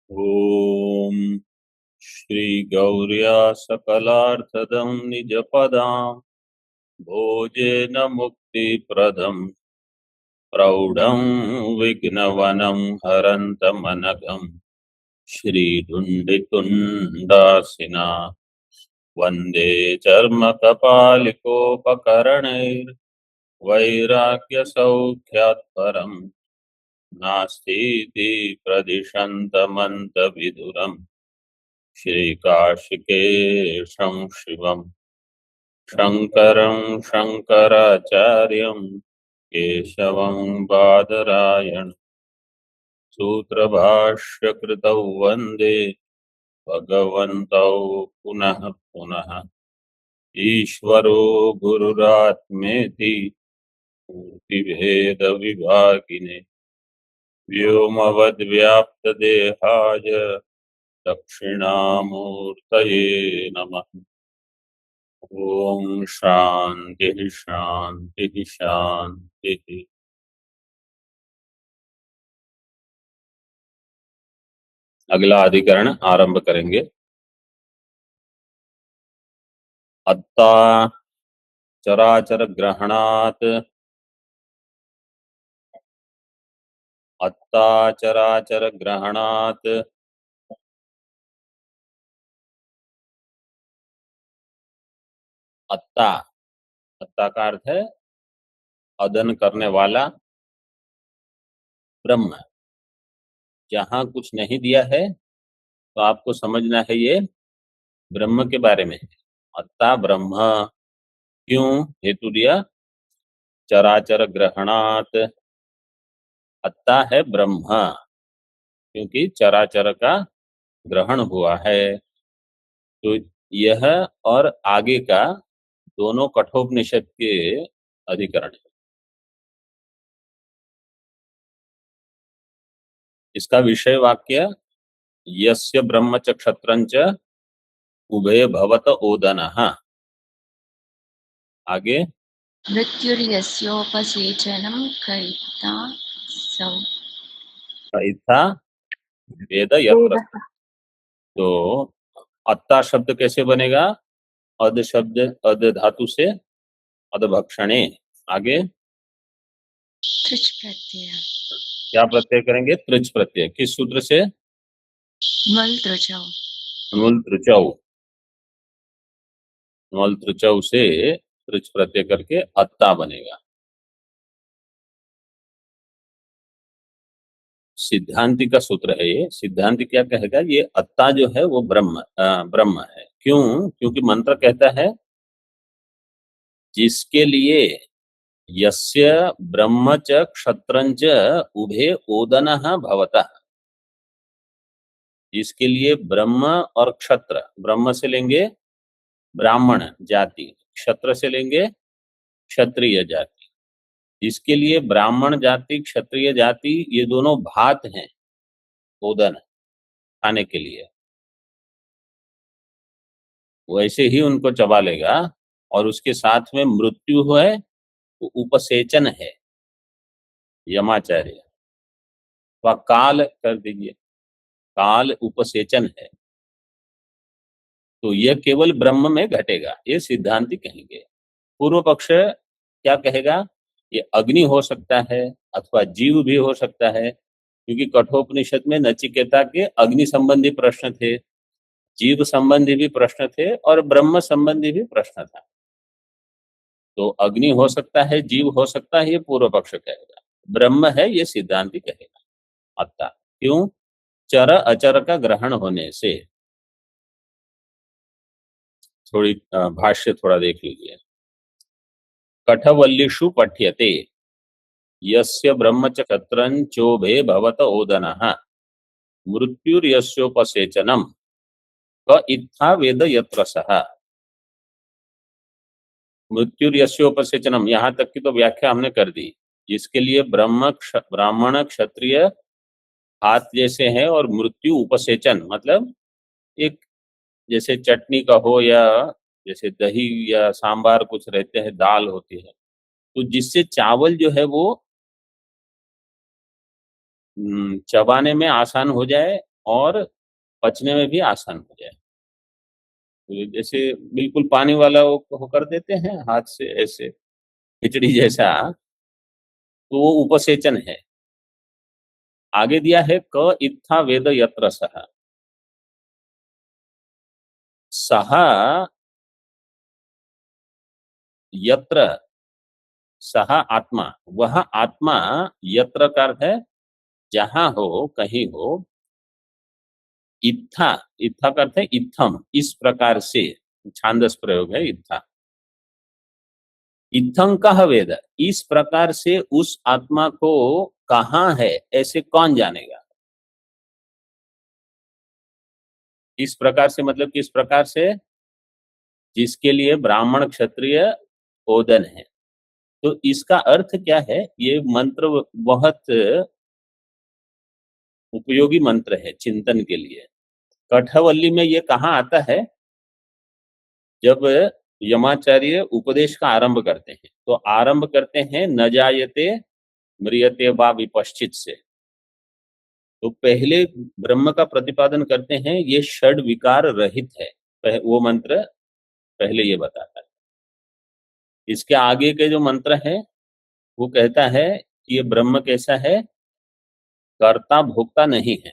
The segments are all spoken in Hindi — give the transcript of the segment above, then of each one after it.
ओम श्री गौर्या सकलार्थदं निजपदां भोजेन मुक्तिप्रदं प्रौढं विघ्नवनं हरन्तमनघं श्रीधुण्डितुण्डासिना वन्दे चर्मकपालिकोपकरणैर्वैराग्यसौख्यात् परं नास्तीति प्रदिशन्तमन्तविदुरम् श्रीकाशिकेशं शिवं शङ्करं शङ्कराचार्यं केशवं बादरायण सूत्रभाष्यकृतौ वन्दे भगवन्तौ पुनः पुनः ईश्वरो गुरुरात्मेति मूर्तिभेदविभागिने व्योमवद्व्याप्तदेहाय दक्षिणामूर्तये नमः। ओम शांति शांति शांति। अगला अधिकरण आरंभ करेंगे। अत्ता चराचर ग्रहणात् अत्ता चराचर ग्रहणात् अत्ता अत्ता का अर्थ है अदन करने वाला ब्रह्म। जहां कुछ नहीं दिया है तो आपको समझना है ये ब्रह्म के बारे में है। अत्ता ब्रह्म, क्यों हेतु दिया चराचर ग्रहणात्। अत्ता है ब्रह्म क्योंकि चराचर का ग्रहण हुआ है। तो यह और आगे का दोनों कठोपनिषद के अधिकरण है। इसका विषय वाक्य यस्य ब्रह्म च क्षत्रंच उभय भवत ओदनः। आगे मृत्युर्यस्योपसेचनं करिता सौ कहिथा वेद यत्र। तो अत्ता शब्द कैसे बनेगा? अद शब्द अद धातु से अदभक्षणे। आगे त्रिच प्रत्यय क्या प्रत्यय करेंगे? त्रिच प्रत्यय। किस सूत्र से? मल त्रुचौ मूल त्रिचौ। मूल त्रिचौ से त्रिच प्रत्यय करके अत्ता बनेगा। सिद्धांति का सूत्र है ये। सिद्धांति क्या कहेगा? ये अत्ता जो है वो ब्रह्म है। क्यों? क्योंकि मंत्र कहता है जिसके लिए यस्य ब्रह्म च क्षत्रंच उभे ओदनः भवतः। जिसके लिए ब्रह्म और क्षत्र, ब्रह्म से लेंगे ब्राह्मण जाति, क्षत्र से लेंगे क्षत्रिय जाति। जिसके लिए ब्राह्मण जाति क्षत्रिय जाति ये दोनों भात हैं ओदन खाने के लिए, वैसे ही उनको चबा लेगा। और उसके साथ में मृत्यु है तो उपसेचन है यमाचार्य, तो काल कर दीजिए, काल उपसेचन है। तो यह केवल ब्रह्म में घटेगा, ये सिद्धांति कहेंगे। पूर्व पक्ष क्या कहेगा? ये अग्नि हो सकता है अथवा जीव भी हो सकता है, क्योंकि कठोपनिषद में नचिकेता के अग्नि संबंधी प्रश्न थे, जीव संबंधी भी प्रश्न थे और ब्रह्म संबंधी भी प्रश्न था। तो अग्नि हो सकता है, जीव हो सकता है, ये पूर्व पक्ष कहेगा। ब्रह्म है ये सिद्धांति कहेगा अत्ता। क्यों? चर अचर का ग्रहण होने से। थोड़ी भाष्य थोड़ा देख लीजिए। कठवल्लिषु पठ्यते यस्य ब्रह्म च क्षत्रंचोभे भवत ओदनः मृत्युर्यस्योपसेचनम क इत्था वेद यत्र सः। मृत्युर्यस्योपसेचनम, यहाँ तक की तो व्याख्या हमने कर दी। जिसके लिए ब्राह्मण क्षत्रिय हाथ जैसे हैं और मृत्यु उपसेचन मतलब एक जैसे चटनी का हो या जैसे दही या सांबार कुछ रहते हैं, दाल होती है, तो जिससे चावल जो है वो चबाने में आसान हो जाए और पचने में भी आसान हो जाए। तो जैसे बिल्कुल पानी वाला वो कर देते हैं हाथ से ऐसे खिचड़ी जैसा, तो वो उपसेचन है। आगे दिया है क इत्था वेद यत्र सह। सह यत्र, सह आत्मा, वह आत्मा, यत्र का अर्थ है जहां हो, कहीं हो। इत्था, इत्था का अर्थ है इत्थम, इस प्रकार से, छांदस प्रयोग है इत्था। इत्थं कह वेद, इस प्रकार से उस आत्मा को कहाँ है ऐसे कौन जानेगा। इस प्रकार से मतलब किस प्रकार से, जिसके लिए ब्राह्मण क्षत्रिय ओदन है। तो इसका अर्थ क्या है, ये मंत्र बहुत उपयोगी मंत्र है चिंतन के लिए। कठवल्ली में ये कहाँ आता है, जब यमाचार्य उपदेश का आरंभ करते हैं, तो आरंभ करते हैं न जायते म्रियते वा विपश्चित से। तो पहले ब्रह्म का प्रतिपादन करते हैं, ये षड विकार रहित है, वो मंत्र पहले ये बताता है। इसके आगे के जो मंत्र है वो कहता है कि ये ब्रह्म कैसा है, कर्ता भोक्ता नहीं है।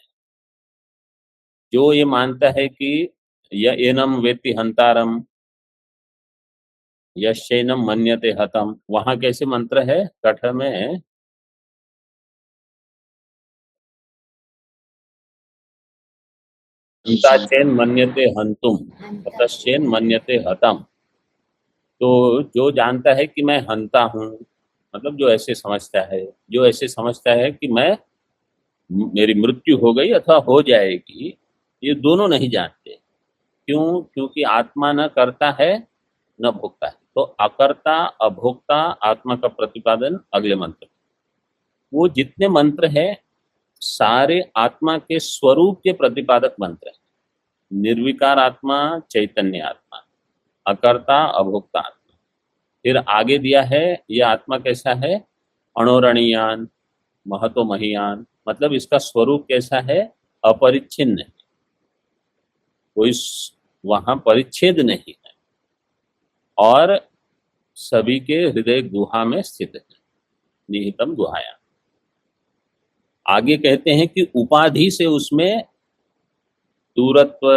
जो ये मानता है कि य एनम वेत्ति हंतारम यश्चैनम मन्यते हतम, वहां कैसे मंत्र है कठ में, हंताचेन मन्यते हंतुम हतश्चेन मन्यते हतम। तो जो जानता है कि मैं हंता हूँ, मतलब जो ऐसे समझता है, जो ऐसे समझता है कि मैं, मेरी मृत्यु हो गई अथवा हो जाएगी, ये दोनों नहीं जानते। क्यों? क्योंकि आत्मा न करता है न भोगता है। तो अकर्ता अभोक्ता आत्मा का प्रतिपादन अगले मंत्र। वो जितने मंत्र है सारे आत्मा के स्वरूप के प्रतिपादक मंत्र है। निर्विकार आत्मा, चैतन्य आत्मा, अकर्ता अभोक्ता आत्मा। फिर आगे दिया है ये आत्मा कैसा है, अणोरणीयान महतो महियान, मतलब इसका स्वरूप कैसा है, अपरिच्छिन्न है, कोई वहां परिच्छेद नहीं है, और सभी के हृदय गुहा में स्थित है, निहितम गुहाया। आगे कहते हैं कि उपाधि से उसमें दूरत्व,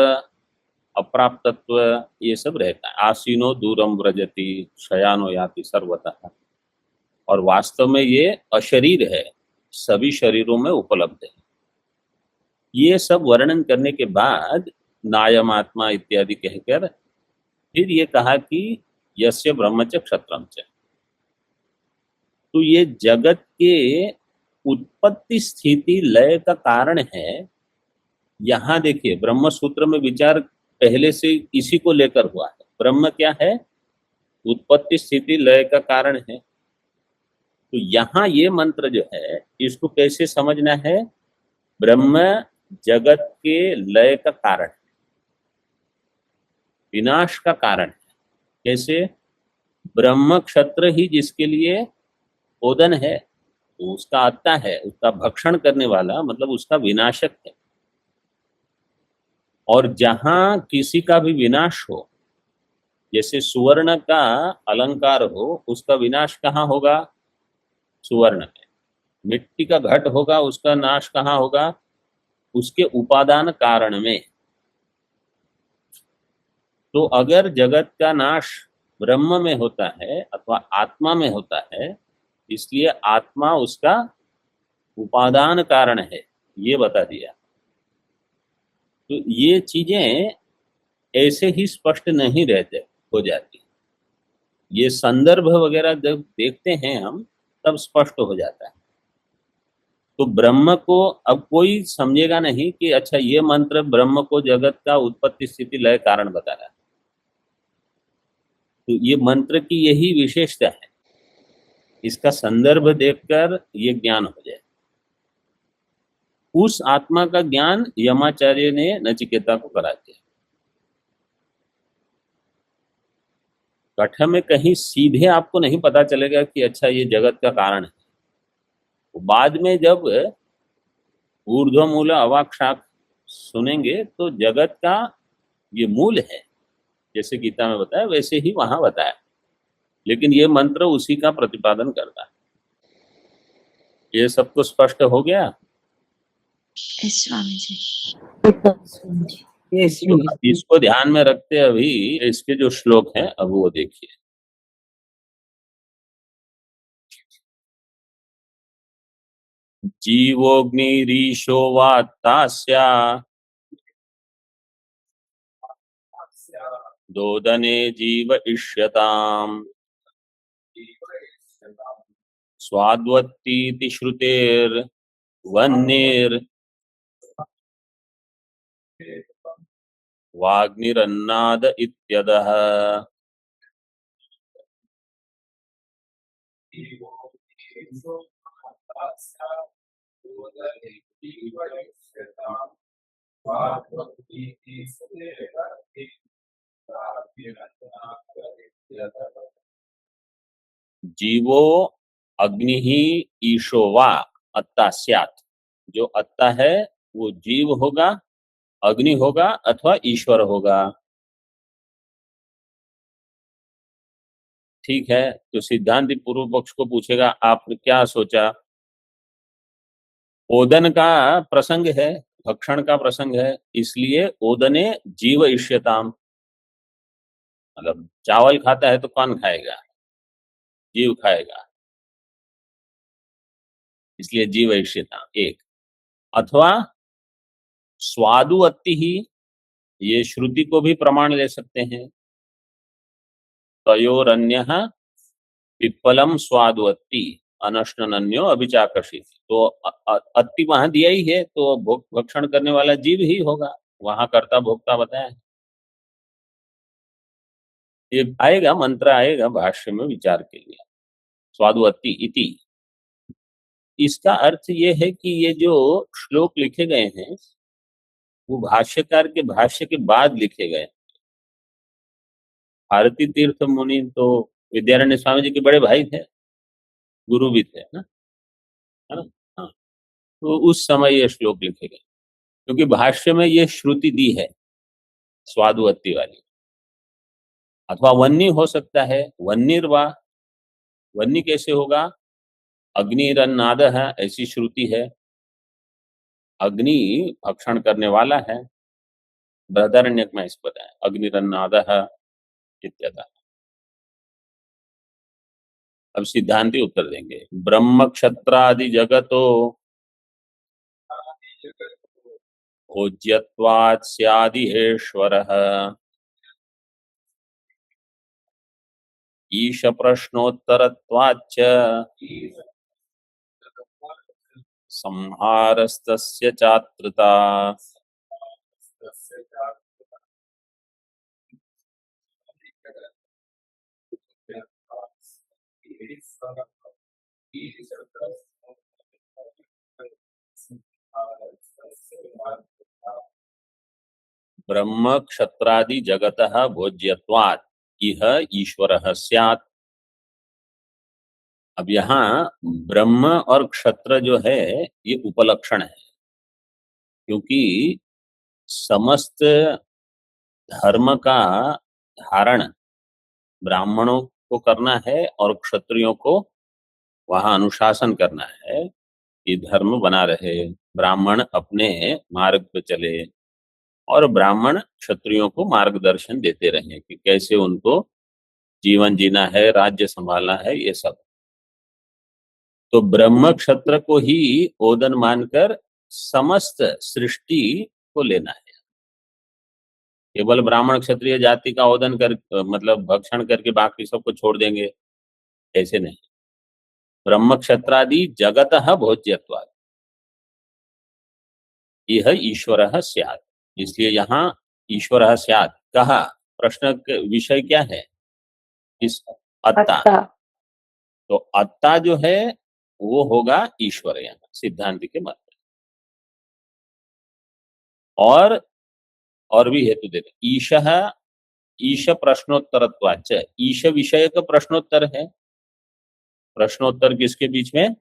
अप्राप्तत्व ये सब रहता है। आसीनो दूरम व्रजति शयानो याति सर्वतः, और वास्तव में ये अशरीर है, सभी शरीरों में उपलब्ध है। ये सब वर्णन करने के बाद नायम आत्मा इत्यादि कहकर फिर ये कहा कि यस्य ब्रह्मच क्षत्रम च। तो ये जगत के उत्पत्ति स्थिति लय का कारण है। यहां देखिए ब्रह्म सूत्र में विचार पहले से इसी को लेकर हुआ है। ब्रह्म क्या है, उत्पत्ति स्थिति लय का कारण है। तो यहाँ ये मंत्र जो है इसको कैसे समझना है, ब्रह्म जगत के लय का कारण, विनाश का कारण है। कैसे, ब्रह्म क्षत्र ही जिसके लिए ओदन है, तो उसका आत्ता है, उसका भक्षण करने वाला, मतलब उसका विनाशक है। और जहां किसी का भी विनाश हो, जैसे सुवर्ण का अलंकार हो, उसका विनाश कहाँ होगा, सुवर्ण में। मिट्टी का घट होगा, उसका नाश कहाँ होगा, उसके उपादान कारण में। तो अगर जगत का नाश ब्रह्म में होता है अथवा आत्मा में होता है, इसलिए आत्मा उसका उपादान कारण है, ये बता दिया। तो ये चीजें ऐसे ही स्पष्ट नहीं रहते, हो जाती। ये संदर्भ वगैरह जब देखते हैं हम, तब स्पष्ट हो जाता है। तो ब्रह्म को अब कोई समझेगा नहीं कि अच्छा ये मंत्र ब्रह्म को जगत का उत्पत्ति स्थिति लय कारण बता रहा है। तो ये मंत्र की यही विशेषता है, इसका संदर्भ देखकर ये ज्ञान हो जाए। उस आत्मा का ज्ञान यमाचार्य ने नचिकेता को करा दिया। कठ में कहीं सीधे आपको नहीं पता चलेगा कि अच्छा ये जगत का कारण है। तो बाद में जब ऊर्ध्वमूल अवाक्षाक सुनेंगे तो जगत का ये मूल है, जैसे गीता में बताया वैसे ही वहां बताया, लेकिन ये मंत्र उसी का प्रतिपादन करता है। ये सबको स्पष्ट हो गया? यस स्वामी जी। इसको ध्यान में रखते अभी इसके जो श्लोक हैं अब वो देखिए। जीवोऽग्निरीशो वात्तास्या दोदने जीव इष्यताम् स्वाद्वत्तीति श्रुतेर्वह्निर् वाग्निरन्नाद इत्यदः। जीवो अग्नि ही ईशो वा अत्ता स्यात्। जो अत्ता है वो जीव होगा, अग्नि होगा अथवा ईश्वर होगा। ठीक है, तो सिद्धांत पूर्व पक्ष को पूछेगा आपने क्या सोचा? ओदन का प्रसंग है, भक्षण का प्रसंग है, इसलिए ओदने जीव इष्यताम। मतलब चावल खाता है तो कौन खाएगा? जीव खाएगा, इसलिए जीव इष्यताम एक। अथवा स्वादु अत्ति ही, ये श्रुति को भी प्रमाण ले सकते हैं। तयोरन्यः पिप्पलम स्वादुअत्ति अनशनन्यो अभिचाकषित। तो अत्ति वहां दिया ही है, तो भक्षण करने वाला जीव ही होगा, वहां कर्ता भोक्ता बताया है। ये आएगा, मंत्र आएगा भाष्य में विचार के लिए। स्वादुअत्ति इति, इसका अर्थ ये है कि ये जो श्लोक लिखे गए हैं वो भाष्यकार के भाष्य के बाद लिखे गए। भारती तीर्थ मुनि तो विद्यारण्य स्वामी जी के बड़े भाई थे, गुरु भी थे ना, है ना? हाँ, तो उस समय ये श्लोक लिखे गए, क्योंकि भाष्य में ये श्रुति दी है स्वादुवत्ती वाली। अथवा वन्नी हो सकता है, वन्निर्वा, वन्नी कैसे होगा? अग्निरन्नाद है, ऐसी श्रुति है, अग्नि भक्षण करने वाला है। बृहदारण्यक में इस बताया अग्निरन्नाद इत्यादि। अब सिद्धांति उत्तर देंगे। ब्रह्म क्षत्रादि जगतो भोज्यत्वात् स्यादिहेश्वरः ईश प्रश्नोत्तरत्वाच्च संहारस्तस्य चात्रुता। ब्रह्म क्षत्रादि जगतः भोज्यत्वात् इह ईश्वरः स्यात्। अब यहाँ ब्रह्म और क्षत्र जो है ये उपलक्षण है, क्योंकि समस्त धर्म का धारण ब्राह्मणों को करना है और क्षत्रियों को वहां अनुशासन करना है कि धर्म बना रहे, ब्राह्मण अपने मार्ग पे चले और ब्राह्मण क्षत्रियों को मार्गदर्शन देते रहे कि कैसे उनको जीवन जीना है, राज्य संभालना है, ये सब। तो ब्रह्म क्षत्र को ही ओदन मानकर समस्त सृष्टि को लेना है। केवल ब्राह्मण क्षत्रिय जाति का ओदन कर मतलब भक्षण करके बाकी सबको छोड़ देंगे, ऐसे नहीं। ब्रह्म क्षत्रादि जगतः भोज्यत्वात् यह ईश्वरः स्यात्। इसलिए यहाँ ईश्वरः स्यात् कहा। प्रश्न विषय क्या है? इस अत्ता। तो अत्ता जो है वो होगा ईश्वर, यहाँ सिद्धांत के मत में। और भी हेतु देते, ईशः ईश प्रश्नोत्तरत्वाच्च, ईश विषय का प्रश्नोत्तर है। प्रश्नोत्तर किसके बीच में?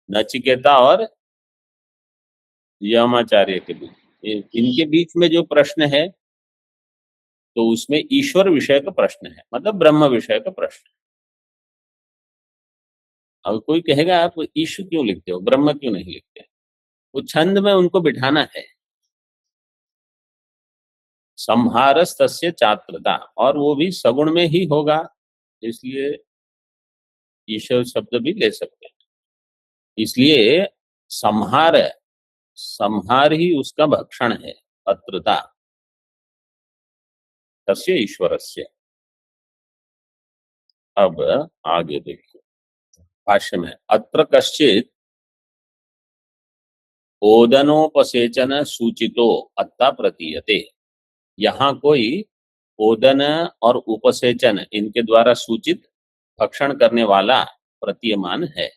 नचिकेता और यमाचार्य के बीच। इनके बीच में जो प्रश्न है तो उसमें ईश्वर विषय का प्रश्न है, मतलब ब्रह्म विषय का प्रश्न। अब कोई कहेगा आप ईश्वर क्यों लिखते हो, ब्रह्म क्यों नहीं लिखते? वो छंद में उनको बिठाना है। संहारस तस्य चात्रता, और वो भी सगुण में ही होगा, इसलिए ईश्वर शब्द भी ले सकते हैं। इसलिए संहार, संहार ही उसका भक्षण है, अत्रता तस्य ईश्वरस्य। अब आगे देखिए भाष्य में, अत्र कश्चित ओदनोपसेचन सूचितो अत्ता प्रतीयते। यहाँ कोई ओदन और उपसेचन इनके द्वारा सूचित भक्षण करने वाला प्रतीयमान है।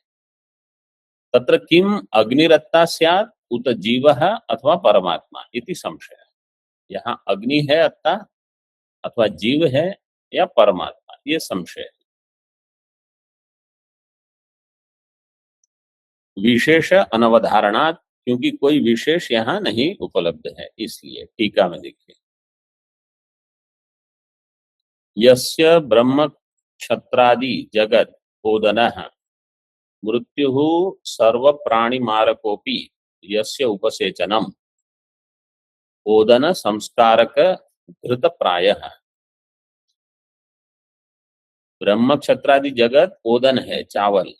तत्र किम अग्निरत्ता स्यात् उत जीवः अथवा परमात्मा इति संशय। यहाँ अग्नि है अत्ता अथवा जीव है या परमात्मा, ये संशय है। विशेष अनवधारणात्, क्योंकि कोई विशेष यहाँ नहीं उपलब्ध है, इसलिए। टीका में देखिए, यस्य ब्रह्म क्षत्रादि जगत ओदनः मृत्युः सर्व प्राणी मारकोपि यस्य उपसेचनम ओदन संस्कारक घृत प्रायः। ब्रह्म क्षत्रादि जगत ओदन है, चावल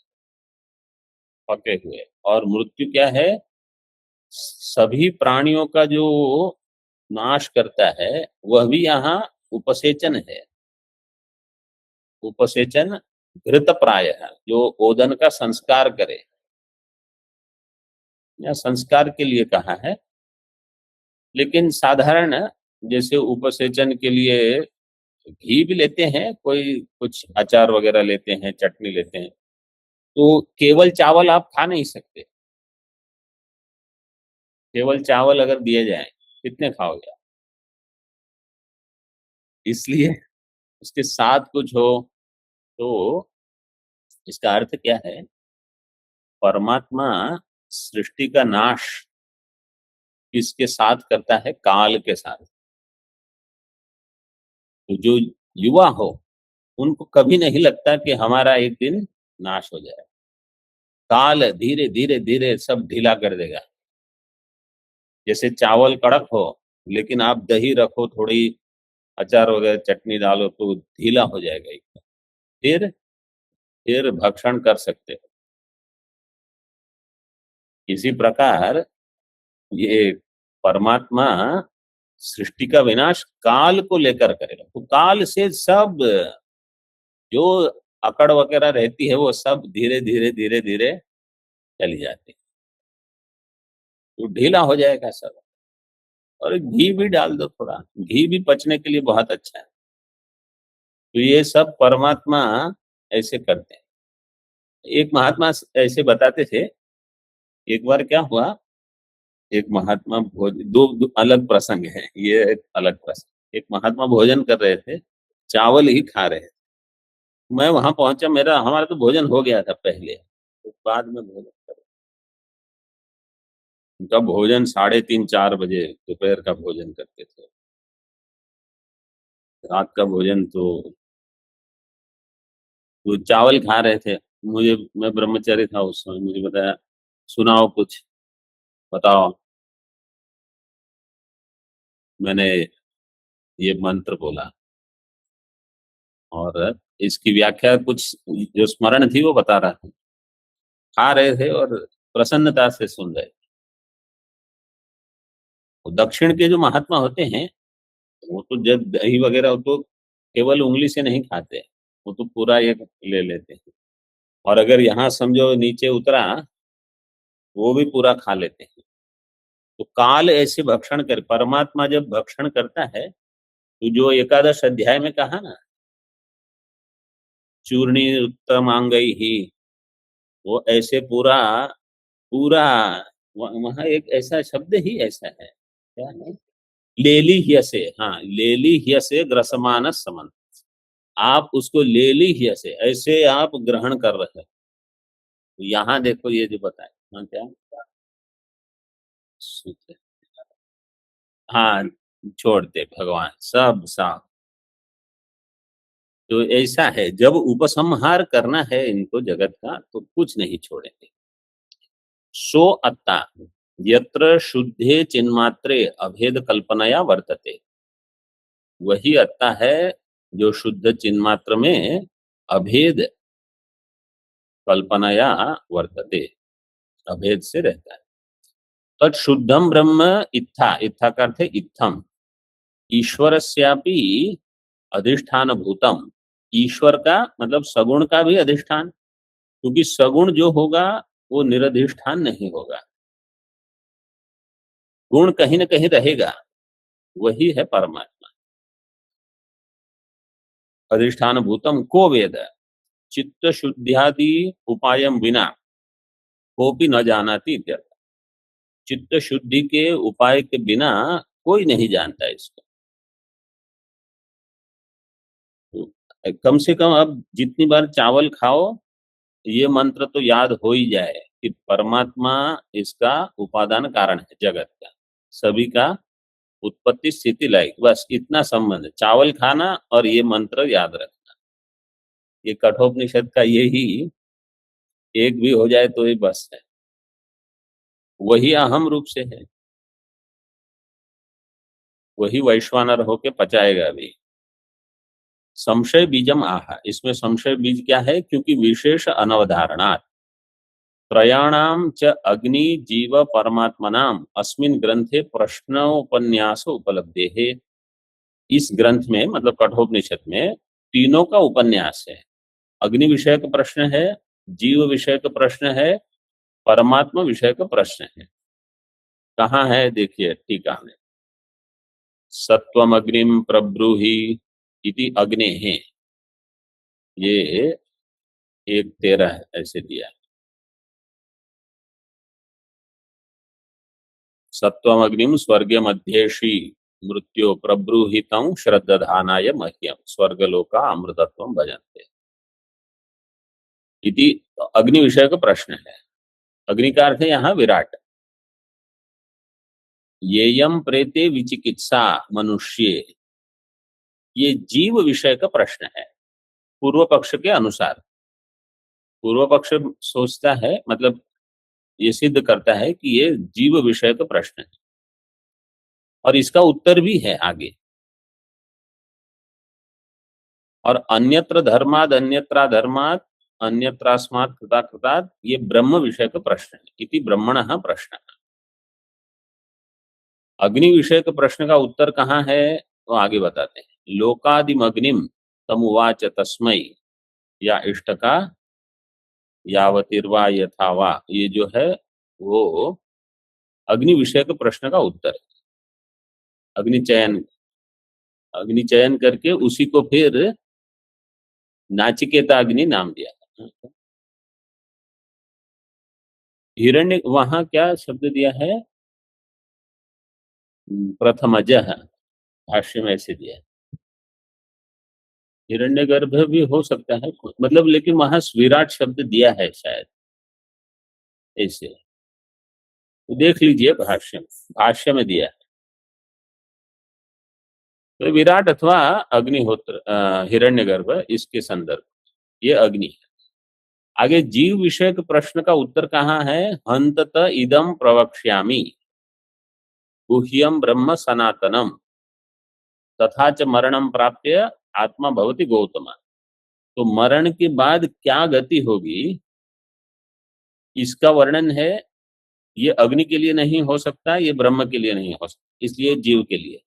पके हुए, और मृत्यु क्या है? सभी प्राणियों का जो नाश करता है, वह भी यहाँ उपसेचन है। उपसेचन घृत प्राय है, जो ओदन का संस्कार करे, या संस्कार के लिए कहा है। लेकिन साधारण जैसे उपसेचन के लिए घी भी लेते हैं, कोई कुछ अचार वगैरह लेते हैं, चटनी लेते हैं, तो केवल चावल आप खा नहीं सकते। केवल चावल अगर दिए जाए, कितने खाओगे आप? इसलिए उसके साथ कुछ हो, तो इसका अर्थ क्या है? परमात्मा सृष्टि का नाश किसके साथ करता है? काल के साथ। तो जो युवा हो, उनको कभी नहीं लगता कि हमारा एक दिन नाश हो जाए। काल धीरे धीरे धीरे सब ढीला कर देगा। जैसे चावल कड़क हो, लेकिन आप दही रखो, थोड़ी अचार वगैरह चटनी डालो, तो ढीला हो जाएगा एकदम। फिर भक्षण कर सकते हो। इसी प्रकार ये परमात्मा सृष्टि का विनाश काल को लेकर करेगा, तो काल से सब जो अकड़ वगैरह रहती है, वो सब धीरे धीरे धीरे धीरे चली जाती है, तो ढीला हो जाएगा सब। और घी भी डाल दो थोड़ा, घी भी पचने के लिए बहुत अच्छा है। तो ये सब परमात्मा ऐसे करते हैं। एक महात्मा ऐसे बताते थे, एक बार क्या हुआ, एक महात्मा दो अलग प्रसंग है, ये एक अलग प्रसंग। एक महात्मा भोजन कर रहे थे, चावल ही खा रहे थे। मैं वहां पहुंचा, हमारा तो भोजन हो गया था पहले, तो बाद में भोजन कर। उनका भोजन 3:30-4 बजे दोपहर का भोजन करते थे। रात का भोजन तो वो चावल खा रहे थे। मैं ब्रह्मचारी था उस समय, मुझे बताया, सुनाओ कुछ, बताओ। मैंने ये मंत्र बोला, और इसकी व्याख्या कुछ जो स्मरण थी वो बता रहा था। खा रहे थे और प्रसन्नता से सुन रहे थे। तो दक्षिण के जो महात्मा होते हैं, वो तो जब दही वगैरह हो तो केवल उंगली से नहीं खाते, वो तो पूरा एक ले लेते हैं। और अगर यहाँ समझो नीचे उतरा, वो भी पूरा खा लेते हैं। तो काल ऐसे भक्षण कर, परमात्मा जब भक्षण करता है, तो जो एकादश अध्याय में कहा ना, चूर्णी उत्तमांगई ही, वो ऐसे पूरा पूरा वहां एक ऐसा शब्द ही ऐसा है, क्या है? लेली ह्यसे, हाँ, लेली ह्यसे ग्रसमान समन। आप उसको लेली ह्यसे ऐसे आप ग्रहण कर रहे हैं। यहाँ देखो ये जो बताए, हाँ क्या सूत्र है? हाँ, छोड़ दे भगवान सब साफ। तो ऐसा है, जब उपसंहार करना है इनको जगत का तो कुछ नहीं छोड़ेंगे। सो अत्ता यत्र शुद्धे चिन्मात्रे अभेद कल्पनाया वर्तते, वही अत्ता है जो शुद्ध चिन्मात्र में अभेद कल्पनाया वर्तते, अभेद से रहता है। तत् शुद्धम ब्रह्म इत्था, इत्था का अर्थ है इत्थम, ईश्वरस्यापि अधिष्ठान भूतम, ईश्वर का मतलब सगुण का भी अधिष्ठान, क्योंकि सगुण जो होगा वो निरधिष्ठान नहीं होगा, गुण कहीं न कहीं रहेगा, वही है परमात्मा। अधिष्ठान भूतम को वेद, चित्त शुद्ध्यादि उपायम विना कोपी न जानाति इत्यर्थ। चित्त शुद्धि के उपाय के बिना कोई नहीं जानता इसको। तो कम से कम अब जितनी बार चावल खाओ ये मंत्र तो याद हो ही जाए कि परमात्मा इसका उपादान कारण है जगत का, सभी का उत्पत्ति स्थिति लय, बस इतना संबंध है, चावल खाना और ये मंत्र याद रखना। ये कठोपनिषद का यही एक भी हो जाए तो ये बस है, वही अहम रूप से है, वही वैश्वानर होके पचाएगा भी। संशय बीजम आहा, इसमें संशय बीज क्या है, क्योंकि विशेष अनवधारणात् त्रयाणाम च अग्नि जीव परमात्मनाम अस्मिन ग्रंथे प्रश्नोपन्यास उपलब्धे है। इस ग्रंथ में मतलब कठोपनिषद में तीनों का उपन्यास है। अग्नि विषय का प्रश्न है, जीव विषय का प्रश्न है, परमात्मा विषय का प्रश्न है। कहाँ है देखिए टीका में, सत्वमग्निम प्रब्रूहि इति अग्ने है, ये 1:13 ऐसे दिया। सत्वमग्निम स्वर्ग मध्येशी मृत्यो प्रब्रूहितं श्रद्धानाय मह्यम स्वर्गलोका अमृतत्वम भजन्ते इति। अग्नि विषय का प्रश्न है। अग्नि का अर्थ है यहाँ विराट। येयम प्रेते विचिकित्सा मनुष्य, ये जीव विषय का प्रश्न है पूर्व पक्ष के अनुसार। पूर्व पक्ष सोचता है मतलब ये सिद्ध करता है कि ये जीव विषय का प्रश्न है और इसका उत्तर भी है आगे। और अन्यत्र धर्माद अन्यत्रा धर्मात अन्यत्रास्मात् कृता कृतात्, ये ब्रह्म विषय का प्रश्न है, इति ब्रह्मणः प्रश्न। अग्नि विषय के प्रश्न का उत्तर कहाँ है तो आगे बताते हैं। लोकादिम अग्निम तमुवाच तस्मै, या इष्टका यावतिर्वा यथावा, ये जो है वो अग्नि विषय के प्रश्न का उत्तर है। अग्नि चयन, अग्नि चयन करके उसी को फिर नाचिकेता अग्नि नाम दिया। हिरण्य, वहां क्या शब्द दिया है, प्रथमजः, भाष्य में ऐसे दिया है। हिरण्यगर्भ भी हो सकता है मतलब, लेकिन वहां विराट शब्द दिया है शायद ऐसे, तो देख लीजिए भाष्य में, भाष्य में दिया है। तो विराट अथवा अग्निहोत्र हिरण्यगर्भ, इसके संदर्भ ये अग्नि है। आगे जीव विषय के प्रश्न का उत्तर कहाँ है, हंतत इदम प्रवक्ष्यामि गुह्यम ब्रह्म सनातनम तथा च मरणम प्राप्य आत्मा भवति गौतम। तो मरण के बाद क्या गति होगी इसका वर्णन है। ये अग्नि के लिए नहीं हो सकता, ये ब्रह्म के लिए नहीं हो सकता, इसलिए जीव के लिए।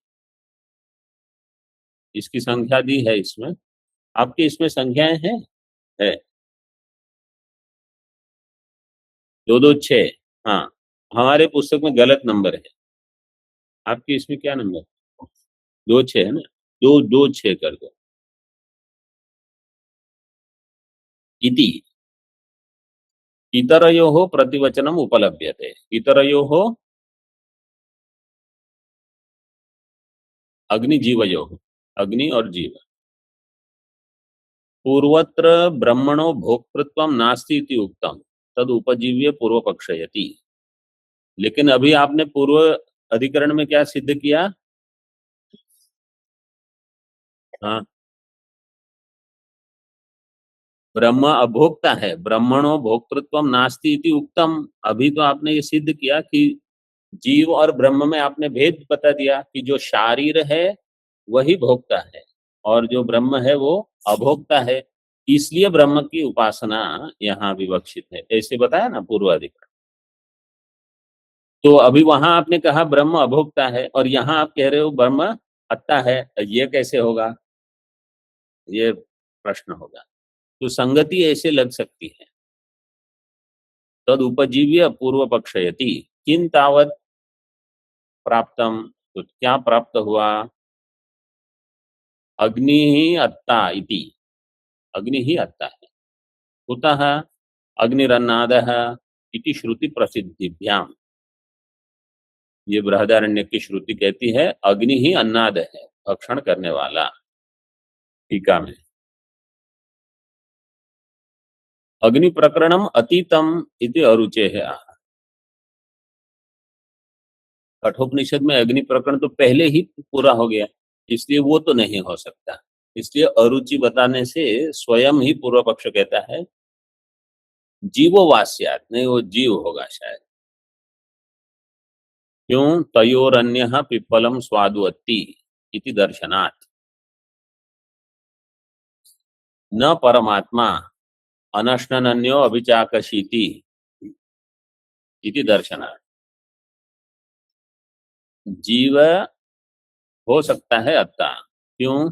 इसकी संख्या दी है इसमें, आपके इसमें संख्याएं हैं है 226। हाँ, हमारे पुस्तक में गलत नंबर है, आपके इसमें क्या नंबर, 26 है ना, 226 कर दो। इति इतरयोः प्रतिवचनम उपलभ्यते, इतरयोः अग्नि जीवयोः, अग्नि और जीव। पूर्वत्र ब्रह्मणो भोक्तृत्वम नास्ति इति उक्तम तद उपजीव्य पूर्व पक्षयति। लेकिन अभी आपने पूर्व अधिकरण में क्या सिद्ध किया? हाँ, ब्रह्म अभोक्ता है, ब्रह्मणो भोक्तृत्व नास्ति इति उक्तम। अभी तो आपने ये सिद्ध किया कि जीव और ब्रह्म में आपने भेद बता दिया कि जो शारीर है वही भोक्ता है और जो ब्रह्म है वो अभोक्ता है, इसलिए ब्रह्म की उपासना यहाँ विवक्षित है, ऐसे बताया ना पूर्वाधिकरण। तो अभी वहां आपने कहा ब्रह्म अभोक्ता है और यहाँ आप कह रहे हो ब्रह्म अत्ता है, ये कैसे होगा? ये प्रश्न होगा। तो संगति ऐसे लग सकती है। तद उपजीव्य पूर्व पक्षयति किन तावत प्राप्तम, तो क्या प्राप्त हुआ? अग्नि ही अत्ता इति, अग्नि ही अत्ता है। कुतः अग्निरन्नादः इति श्रुति प्रसिद्धिभ्याम, ये बृहदारण्य की श्रुति कहती है अग्नि ही अन्नाद है, भक्षण करने वाला। टीका में अग्नि प्रकरणम अतीतम इति अरुचे है। कठोपनिषद में अग्नि प्रकरण तो पहले ही पूरा हो गया, इसलिए वो तो नहीं हो सकता। इसलिए अरुचि बताने से स्वयं ही पूर्व पक्ष कहता है जीवो वास्यात, नहीं वो जीव होगा शायद। क्यों? तयोरन्यः पिप्पलम स्वादुअत्ति इति दर्शनात् न परमात्मा अनश्नन्यो अभिचाकशीति इति दर्शनात्। जीव हो सकता है अत्ता। क्यों?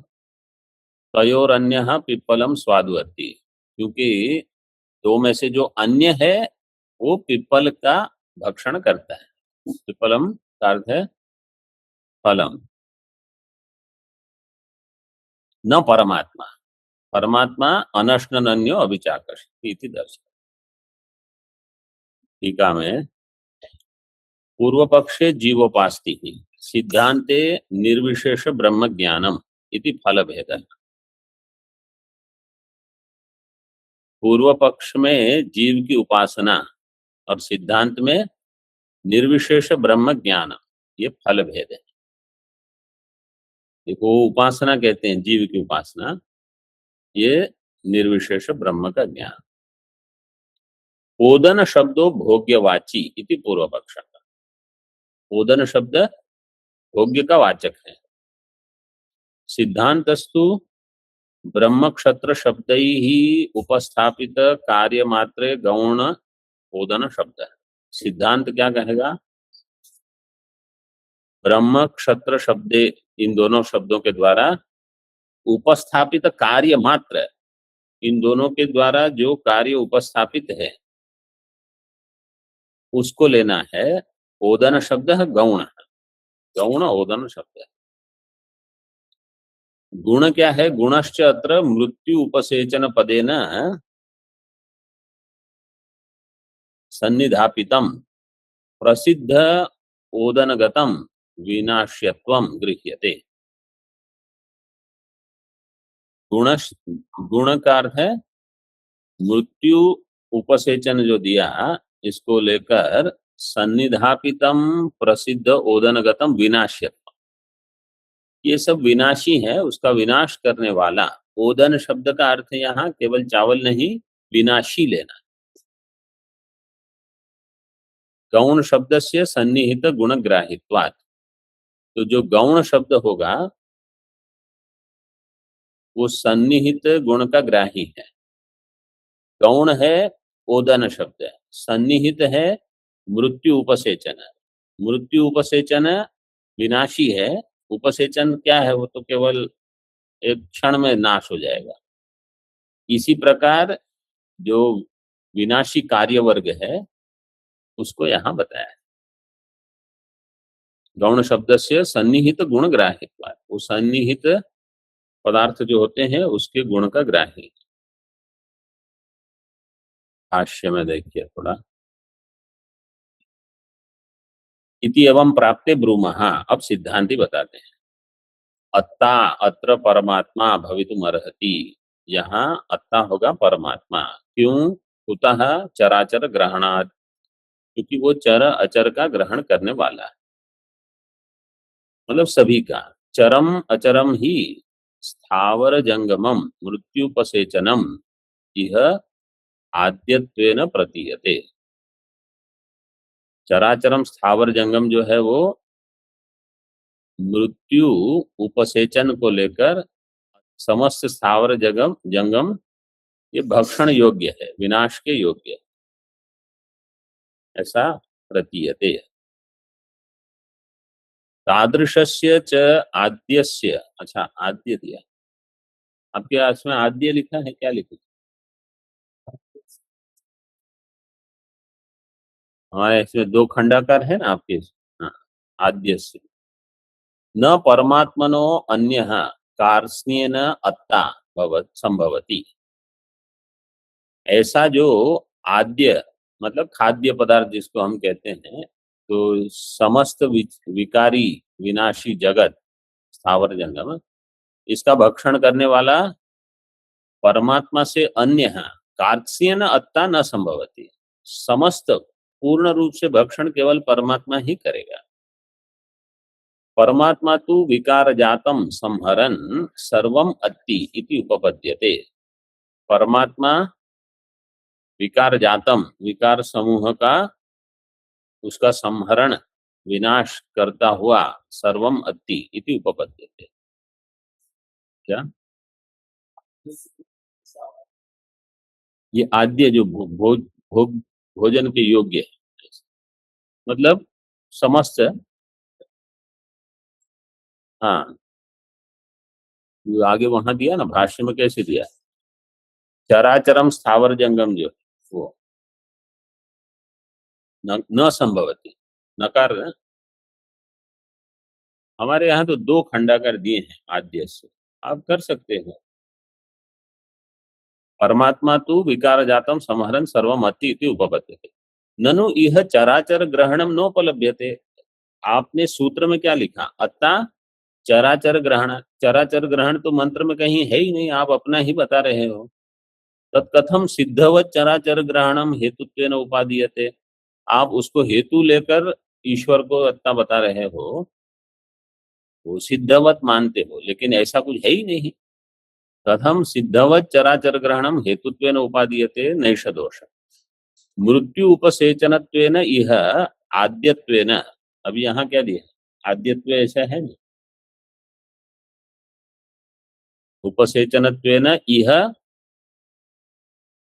तयोरन्यः पिप्पलम स्वादुअत्ति, क्योंकि दो में से जो अन्य है वो पिप्पल का भक्षण करता है। पिप्पलम का अर्थ है फलम, न परमात्मा। परमात्मा अनश्नन्यो अभिचाकशीति इति दर्शन। टीका में पूर्व पक्षे जीवोपास्ति सिद्धांते निर्विशेष ब्रह्म ज्ञानम इति फल भेद। पूर्व पक्ष में जीव की उपासना और सिद्धांत में निर्विशेष ब्रह्म ज्ञान, ये फल भेद है। देखो उपासना कहते हैं जीव की उपासना, ये निर्विशेष ब्रह्म का ज्ञान। ओदन शब्दो भोग्यवाची इति पूर्व पक्ष। ओदन शब्द भोग्य का वाचक है। सिद्धांतस्तु ब्रह्म क्षत्र शब्द ही उपस्थापित कार्य मात्रे गौण ओदन शब्द है। सिद्धांत क्या कहेगा? ब्रह्म क्षत्र शब्द, इन दोनों शब्दों के द्वारा उपस्थापित कार्य मात्र, इन दोनों के द्वारा जो कार्य उपस्थापित है उसको लेना है। ओदन शब्द है गौण, गौण ओदन शब्द है। गुण क्या है? गुणश्च अत्र मृत्यु उपसेचन पदेन सन्निधापितम प्रसिद्ध ओदनगतम विनाश्यत्वम गृह्यते। गुण, गुण का अर्थ है मृत्यु उपसेचन जो दिया, इसको लेकर सन्निधापितम प्रसिद्ध ओदनगतम विनाश्यत्वम, ये सब विनाशी है, उसका विनाश करने वाला। ओदन शब्द का अर्थ यहाँ केवल चावल नहीं, विनाशी लेना। गौण शब्द से सन्निहित गुणग्राहित्वात्, तो जो गौण शब्द होगा वो सन्निहित गुण का ग्राही है। गौण है ओदन शब्द, सन्निहित है मृत्यु उपसेचन। मृत्यु उपसेचन विनाशी है, उपसेचन क्या है? वो तो केवल एक क्षण में नाश हो जाएगा। इसी प्रकार जो विनाशी कार्य वर्ग है उसको यहाँ बताया है। गौण शब्द से सन्निहित गुण ग्राह्यत्व, वो सन्निहित पदार्थ जो होते हैं उसके गुण का ग्राही। भाष्य में देखिए थोड़ा, इति एवं प्राप्ते ब्रूमः, अब सिद्धांति बताते हैं। अत्ता अत्र परमात्मा भवितुम अर्हति, यहाँ अत्ता होगा परमात्मा। क्यों? कुतः चराचर ग्रहणात्, क्योंकि वो चर अचर का ग्रहण करने वाला है। मतलब सभी का। चरम अचरम ही स्थावर जंगमम मृत्युपसेचनम यह आद्यत्वेन प्रतीयते। चराचरम स्थावर जंगम जो है वो मृत्यु उपसेचन को लेकर समस्त स्थावर जंगम जंगम ये भक्षण योग्य है, विनाश के योग्य है, ऐसा प्रतीयते। तादृशस्य च आद्यस्य, अच्छा आद्य दिया आपके इसमें, आद्य लिखा है, क्या लिखा? हमारे इसमें दो खंडाकार है ना आपके। हाँ, आद्यस्य न परमात्मनो अन्यः कार्त्स्येन अत्ता संभवति। ऐसा जो आद्य मतलब खाद्य पदार्थ जिसको हम कहते हैं, तो समस्त विकारी विनाशी जगत स्थावर जंगम इसका भक्षण करने वाला परमात्मा से अन्य है, कार्त्स्येन अत्ता न संभवति। समस्त पूर्ण रूप से भक्षण केवल परमात्मा ही करेगा। परमात्मा तु विकार जातम संहरन सर्वम अत्ति इति उपपद्यते। परमात्मा विकार जातम विकार समूह का उसका संहरण विनाश करता हुआ सर्वम अत्ति इति उपपद्यते। क्या ये आद्य जो भोजन के योग्य है, मतलब समस्त। हाँ, जो आगे वहां दिया ना भाष्य में, कैसे दिया? चराचरम स्थावर जंगम जो वो न संभवती, नकार है। हमारे यहाँ तो दो खंडाकार दिए हैं आद्य से, आप कर सकते हैं। परमात्मा तु विकार जातम संहरन सर्वम अति इति उपपद्यते। ननु इह चराचर ग्रहणम नोपलभ्यते। आपने सूत्र में क्या लिखा? अत्ता चराचर ग्रहण। चराचर ग्रहण तो मंत्र में कहीं है ही नहीं, आप अपना ही बता रहे हो। तत्कथम सिद्धवत चराचर ग्रहणम हेतुत्वेन उपादीयते। आप उसको हेतु लेकर ईश्वर को अत्ता बता रहे हो, वो सिद्धवत मानते हो, लेकिन ऐसा कुछ है ही नहीं। कथम सिद्धवत चराचर ग्रहणम हेतुत्वेन उपादीयते नैष दोष। मृत्यु उपसेचनत्वेन इह आद्यत्वेन। अब यहाँ क्या दिया? आद्यत्व ऐसा है नहीं। उपसेचनत्वेन इह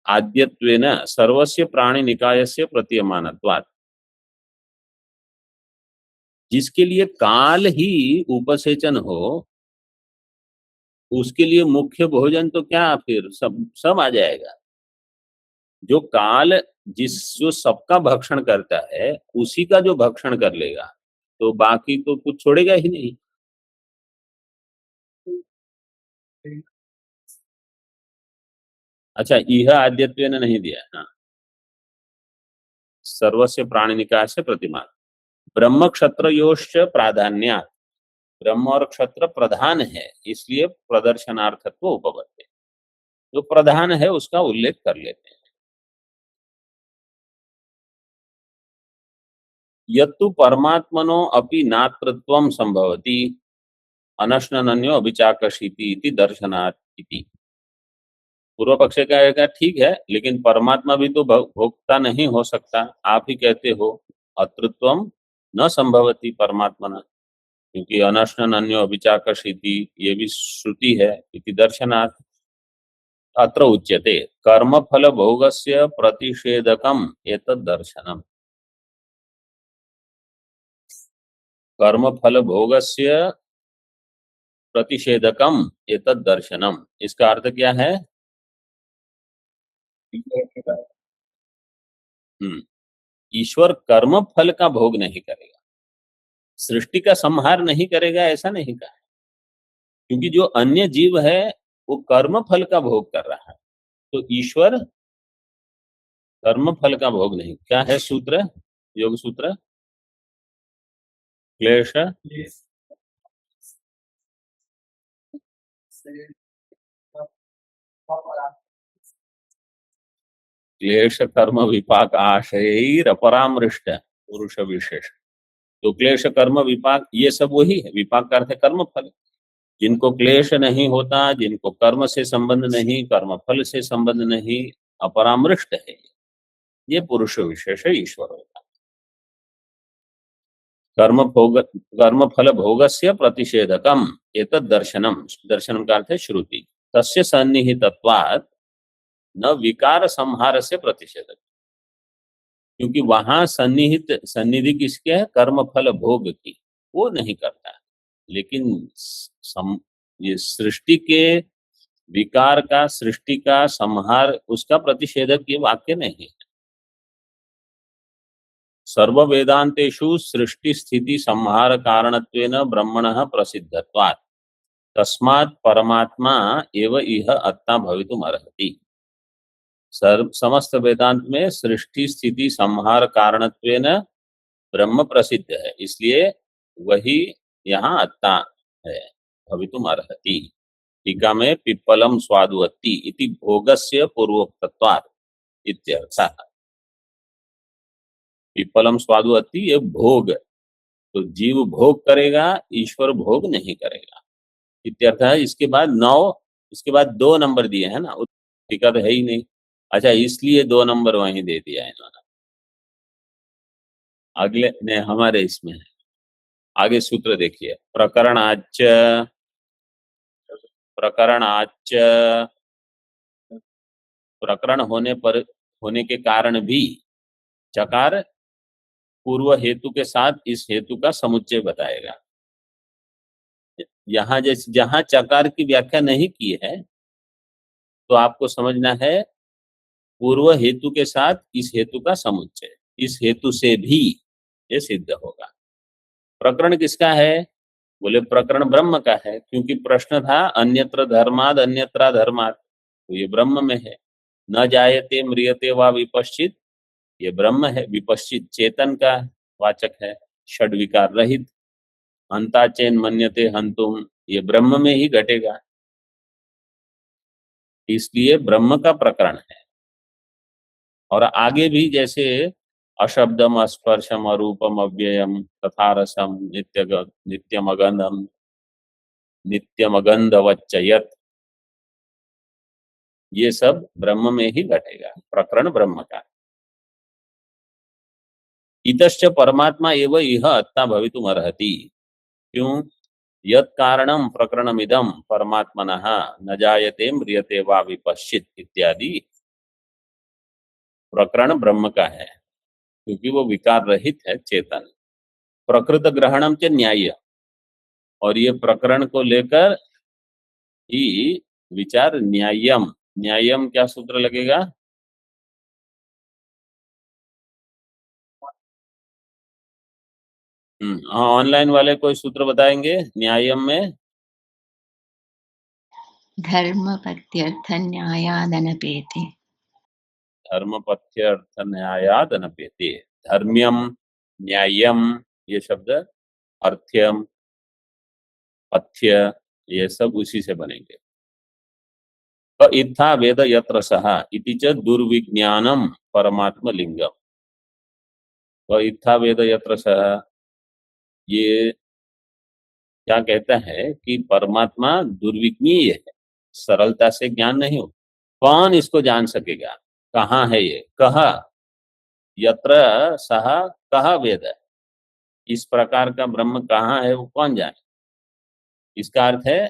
आद्यत्वेन सर्वस्य प्राणी निकायस्य प्रतीयमानत्वात्। जिसके लिए काल ही उपसेचन हो, उसके लिए मुख्य भोजन तो क्या, फिर सब सब आ जाएगा। जो काल जो सबका भक्षण करता है उसी का जो भक्षण कर लेगा, तो बाकी तो कुछ छोड़ेगा ही नहीं। अच्छा, यह आद्यत्वेन नहीं दिया। हाँ, सर्वस्य प्राणी निकाय से प्रतिमान। ब्रह्म क्षत्र योश्च प्राधान्या। ब्रह्म और क्षत्र प्रधान है, इसलिए प्रदर्शनार्थत्व उपपत्ति। जो प्रधान है उसका उल्लेख कर लेते हैं। यत्तु परमात्मनो अपि नातृत्वं संभवति अनश्नन्यो अभिचाकशीति इति दर्शनात् इति। पूर्व पक्ष कहेगा ठीक है, लेकिन परमात्मा भी तो भोक्ता नहीं हो सकता। आप ही कहते हो अतृत्वम न संभवति परमात्मना, क्योंकि अनश्नन्यो अभिचाकशीति ये भी श्रुति है। इति दर्शनात् अत्र उच्यते कर्मफल भोगस्य प्रतिषेधकम एतद् दर्शनम। कर्मफल भोगस्य प्रतिषेधकम एतद् दर्शनम, इसका अर्थ क्या है? हम्म, ईश्वर कर्म फल का भोग नहीं करेगा, सृष्टि का संहार नहीं करेगा, ऐसा नहीं कहा। क्योंकि जो अन्य जीव है वो कर्म फल का भोग कर रहा है, तो ईश्वर कर्म फल का भोग नहीं। क्या है सूत्र? योग सूत्र क्लेश क्लेश कर्म विपाक आशयर अपरामृष्ट पुरुष विशेष। तो क्लेश कर्म विपाक ये सब वही है। विपाक का अर्थ है कर्म फल। जिनको क्लेश नहीं होता, जिनको कर्म से संबंध नहीं, कर्म फल से संबंध नहीं, अपरामृष्ट है, ये पुरुष विशेष ईश्वर होगा। कर्म फल भोगस्य प्रतिषेधकम एतद् दर्शनम। दर्शनम का अर्थ है श्रुति। तस्य सन्निहितत्वात् न विकार संहार से प्रतिषेधक, क्योंकि वहां सन्निधि किसके है? कर्म फल भोग की, वो नहीं करता। लेकिन ये सृष्टि के विकार का, सृष्टि का संहार, उसका प्रतिषेधक ये वाक्य नहीं है। सर्व वेदांतेषु सृष्टि स्थिति संहार कारणत्वेन ब्रह्मणः प्रसिद्धत्वात् तस्मात् परमात्मा एव इह आत्मा भवितुम अर्हति। समस्त वेदांत में सृष्टि स्थिति संहार कारणत्वेन ब्रह्म प्रसिद्ध है, इसलिए वही यहाँ आत्मा है, भवितुम अर्हति। टीका में पिप्पलम स्वादुवत्ति इति भोगस्य पूर्वोक्तत्वात् इत्यर्थः। पिप्पलम स्वादुवत्ति ये भोग, तो जीव भोग करेगा, ईश्वर भोग नहीं करेगा इत्यर्थ है। इसके बाद 2 नंबर दिए हैं ना, टीका तो है ही नहीं। अच्छा, इसलिए 2 नंबर वहीं दे दिया है इन्होंने। अगले ने हमारे इसमें है, आगे सूत्र देखिए। प्रकरणाच प्रकरण होने के कारण भी चकार पूर्व हेतु के साथ इस हेतु का समुच्चय बताएगा। यहाँ जैसे जहां चकार की व्याख्या नहीं की है, तो आपको समझना है पूर्व हेतु के साथ इस हेतु का समुच्चय, इस हेतु से भी ये सिद्ध होगा। प्रकरण किसका है? बोले प्रकरण ब्रह्म का है, क्योंकि प्रश्न था अन्यत्र धर्माद अन्यत्रा धर्माद, तो ये ब्रह्म में है। न जायते म्रियते वा विपश्चित, ये ब्रह्म है। विपश्चित चेतन का वाचक है, षड विकार रहित। हंताचेन मन्यते हंतुम, ये ब्रह्म में ही घटेगा, इसलिए ब्रह्म का प्रकरण है। और आगे भी जैसे अशब्दम अस्पर्शम अरूपम अव्ययम तथा रसम नित्यम अगंधम नित्यम अगंधवच्चयत, ये सब ब्रह्म में ही घटेगा, प्रकरण ब्रह्म का। इतश्च परमात्मा एव इह आत्मा भवितुम अर्हति। क्यों? यत् कारणम प्रकरणमिदं परमात्मनः न जायते म्रियते वा विपश्चित इत्यादि प्रकरण ब्रह्म का है, क्योंकि वो विकार रहित है, चेतन। प्रकृत ग्रहणम च न्याय, और ये प्रकरण को लेकर ही विचार न्यायम। न्यायम क्या सूत्र लगेगा? हाँ, ऑनलाइन वाले कोई सूत्र बताएंगे न्यायम में? धर्मपत्यर्थ न्यायादनपेति। धर्मपथ्यर्थ न्यायादनपेति। धर्म्यम, न्यायम, ये शब्द अर्थ्यम, पथ्य, ये सब उसी से बनेंगे। तो इत्था वेद यत्र सह इति च दुर्विज्ञानम परमात्म लिंगम। तो इत्था वेद यत्र सह, ये क्या कहता है कि परमात्मा दुर्विज्ञेय है, सरलता से ज्ञान नहीं हो। कौन इसको जान सकेगा? कहाँ है ये? कह यत्र सह कह वेद, इस प्रकार का ब्रह्म कहाँ है, वो कौन जाने? इसका अर्थ है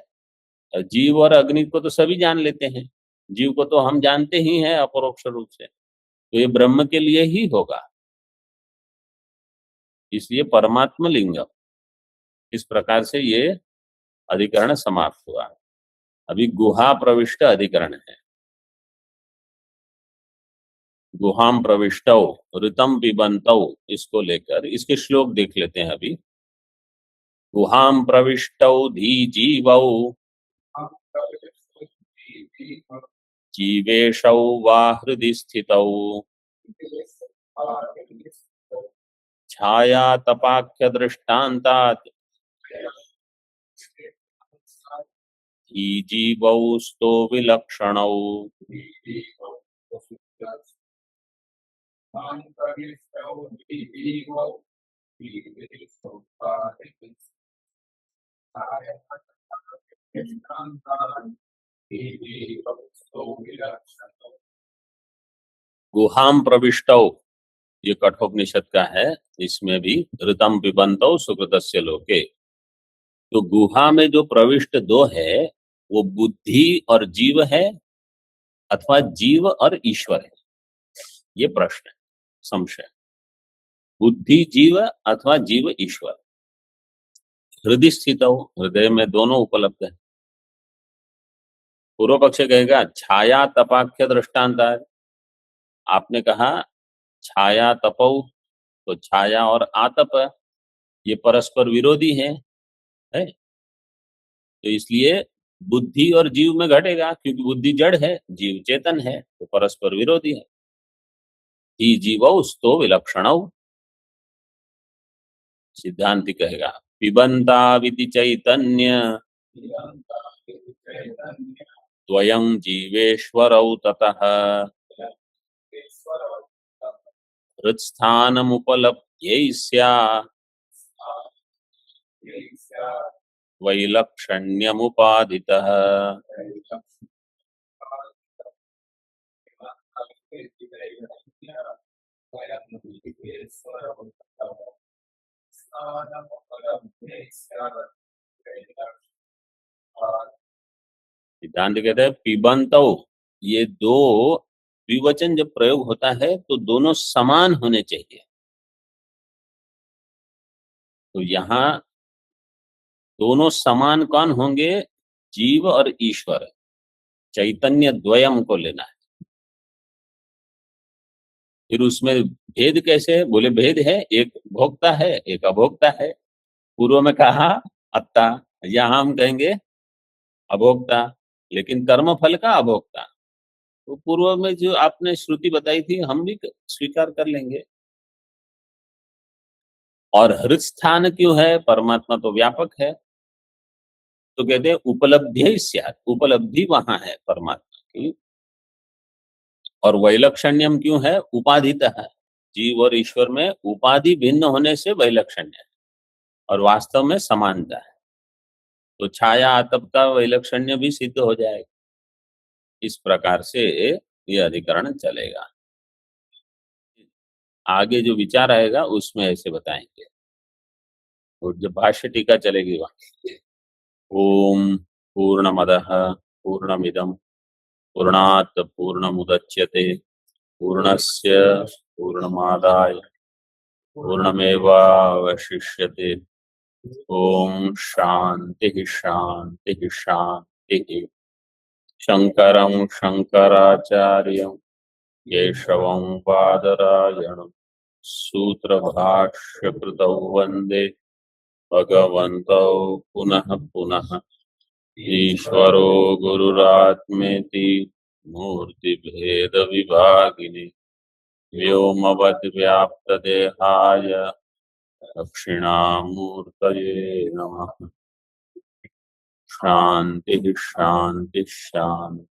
जीव और अग्नि को तो सभी जान लेते हैं, जीव को तो हम जानते ही हैं अपरोक्ष रूप से, तो ये ब्रह्म के लिए ही होगा, इसलिए परमात्म लिंगम। इस प्रकार से ये अधिकरण समाप्त हुआ। अभी गुहा प्रविष्ट अधिकरण है। गुहाम प्रविष्टौ ऋतम पिबन्तौ, इसको लेकर इसके श्लोक देख लेते हैं अभी। गुहाम प्रविष्टौ धीजीवौ जीवेशौ वा हृदि स्थितौ छायातपाख्य दृष्टान्तात् धीजीवौ स्तो विलक्षणौ। गुहाम प्रविष्टौ, ये कठोपनिषद का है। इसमें भी ऋतम पिबंतौ सुकृतस्य लोके, तो गुहा में जो प्रविष्ट दो है वो बुद्धि और जीव है अथवा जीव और ईश्वर है, ये प्रश्न है, संशय। बुद्धि जीव अथवा जीव ईश्वर। हृदय स्थित हो, हृदय में दोनों उपलब्ध है। पूर्व पक्ष कहेगा छाया तपाख्य दृष्टांत है। आपने कहा छाया तपौ, तो छाया और आतप ये परस्पर विरोधी है? तो इसलिए बुद्धि और जीव में घटेगा, क्योंकि बुद्धि जड़ है, जीव चेतन है, तो परस्पर विरोधी है। ही जीवौ स्तो विलक्षणौ, सिद्धांति कहेगा पिबंता विति चैतन्य द्वयं जीवेश्वरौ ततः हृत्स्थानमुपलभ्यैस्या वैलक्षण्यमुपाधितः। सिद्धांत कहते हैं पिबंतौ, ये दो द्विवचन जब प्रयोग होता है तो दोनों समान होने चाहिए। तो यहाँ दोनों समान कौन होंगे? जीव और ईश्वर, चैतन्य द्वयम को लेना है। फिर उसमें भेद कैसे है? बोले भेद है, एक भोक्ता है एक अभोक्ता है। पूर्व में कहा अत्ता, यहाँ हम कहेंगे अभोक्ता, लेकिन कर्म फल का अभोक्ता। तो पूर्व में जो आपने श्रुति बताई थी हम भी स्वीकार कर लेंगे। और हृत स्थान क्यों है? परमात्मा तो व्यापक है, तो कहते हैं उपलब्धि स्यात्, उपलब्धि वहां है परमात्मा की। और वैलक्षण्यम क्यों है? उपाधितः, जीव और ईश्वर में उपाधि भिन्न होने से वैलक्षण्य है और वास्तव में समानता है। तो छाया आतप का वैलक्षण्य भी सिद्ध हो जाएगा। इस प्रकार से यह अधिकरण चलेगा। आगे जो विचार आएगा उसमें ऐसे बताएंगे, और जब भाष्य टीका चलेगी वहां। ओम पूर्णमदः पूर्णमिदं पूर्णात् पूर्णमुदच्यते पूर्णस्य पूर्णमादाय पूर्णमेवावशिष्यते। ओम शांति शांति शांति। शंकरं शंकराचार्यं केशवं बादरायणं सूत्रभाष्यकृतौ वन्दे भगवन्तौ पुनः पुनः। ईश्वरो गुरुरात्मेति मूर्तिभेदविभागिने व्योमवद्व्याप्तदेहाय दक्षिणामूर्तये नमः। शांति शांति शांति।